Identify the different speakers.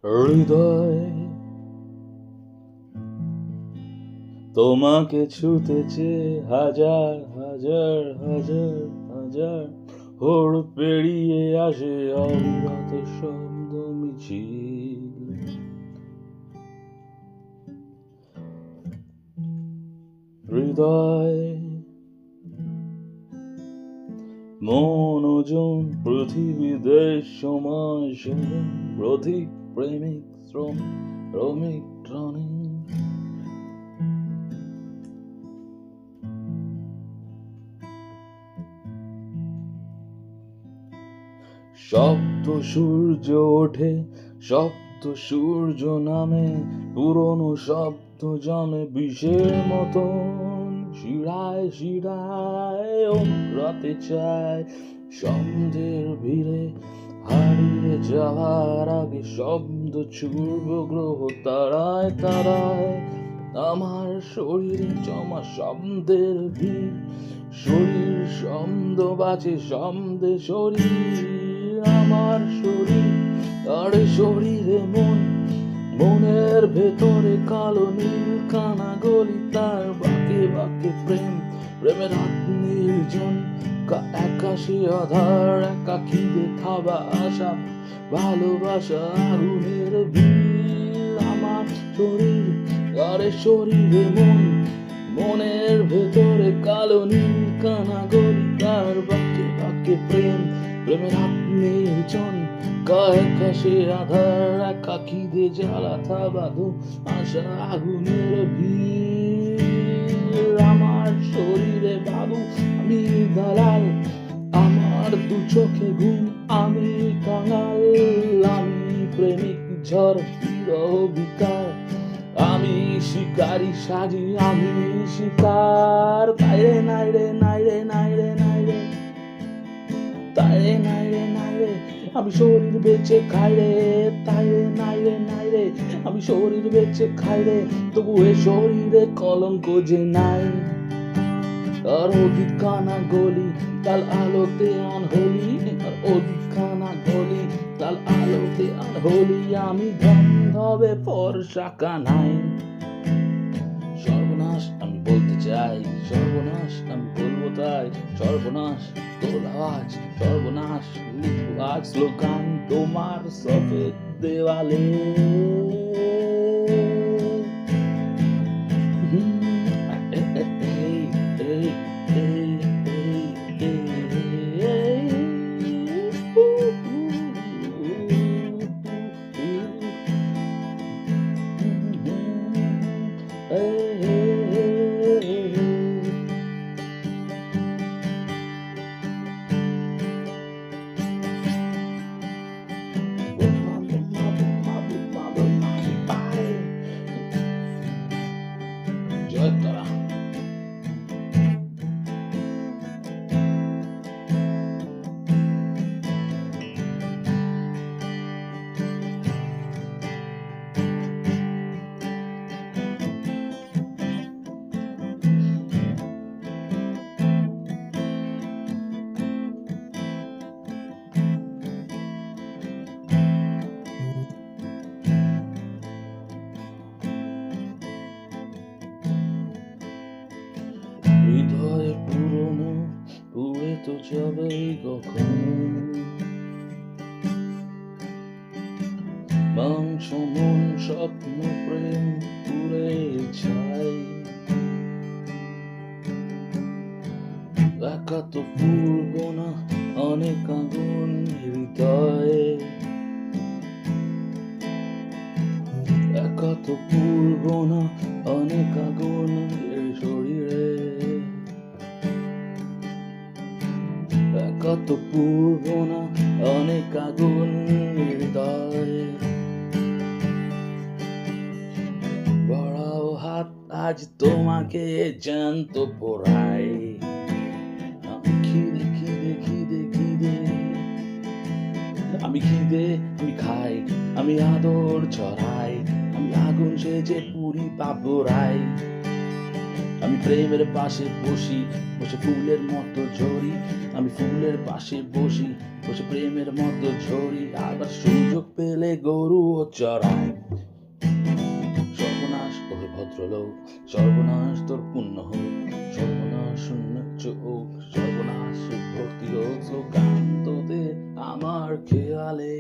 Speaker 1: হৃদয় তোমাকে ছুতেছে হাজার হাজার হাজার হাজার ভোর পেরিয়ে আসে অবিরত শব্দ মিছিল। হৃদয় মন ওজন পৃথিবী দেশ সমাজ প্রতীক প্রেমিক শ্রমিক ট্রনিক সপ্ত সূর্য ওঠে সপ্ত সূর্য নামে পুরনো শব্দ জমে বিষের মতন শিরায় শিরায় ওমরাতে চায় সন্ধ্যের ভিড়ে হারিয়ে যাওয়ার আগে শব্দ ছুড়ব গ্রহ তারায় তারায় আমার শরীরে জমা শব্দের ভিড় শরীর শব্দ বাজে শব্দে শরীর আমার শরীর আর শরীরে মন মনের ভেতরে কালো নীল কানা গলি তার বাঁকে বাঁকে প্রেম প্রেমের হাত নির্জন একাশি আধার একাকিতে থাবা আশা ভালোবাসা আগুনের ভিড় আমার শরীর আর শরীরে মন মনের ভেতরে কালো নীল কানা গলি তার বাঁকে বাঁকে প্রেম প্রেমের হাত নির্জন একাশি আধার একাকিতে জ্বালা থাবা আশা আগুনের ভিড় আমার শরীরে বাবু আমি দালাল আমার দু চোখে ঘুম আমি কাঙাল আমি প্রেমিক ঝড় বিকার আমি শিকারি সাজি আমি শিকার তাইরে নাইরে নাইরে নাইরে নাইরে তাইরে নাইরে নাইরে আমি শরীর বেঁচে খাই রে তাইরে নাইরে নাইরে আমি শরীর বেঁচে খাই রে তবু এ শরীরে কলঙ্ক যে নাই আর ওদিকখানা গলি কাল আলোতে আনহলি আর ওদিকখানা গলি কাল আলোতে আনহলি আমি ধবে ফর্সা কানাই সর্বনাশ আমি বলতে চাই সর্বনাশ আমি বলবো তাই সর্বনাশ তোর আওয়াজ সর্বনাশ লিখবো আজ স্লোগান তোমার সফেদ দেওয়ালে হৃদয় পুরনো পুড়ে তো যাবেই কখনো মাংস মন স্বপ্ন প্রেম পুড়ে ছাই একা তো পূর্ব না অনেক আগুন হৃদয়ে একা তো পূর্ব না অনেক আগুন শরীরে একা তো পূর্ব না অনেক আগুন হৃদয়ে আজ তোমাকে জ্যান্ত পোড়াই। আমি খিদে খিদে খিদে খিদে, আমি খিদে, আমি খাই, আমি আদর ছড়াই, আমি আগুন সেজে পুরি পাবরাই। আমি প্রেমের পাশে বসি, বসে ফুলের মতো ঝরি, আমি ফুলের পাশে বসি, বসে প্রেমের মতো ঝরি, আবার সুযোগ পেলে গরুও চড়াই। সর্বনাশ ওহে ভদ্রলোক, সর্বনাশ তোর পুণ্য হোক, সর্বনাশ শূন্য চোখ, সর্বনাশ ভর্তি হোক স্লোগান তোদের আমার খেয়ালে।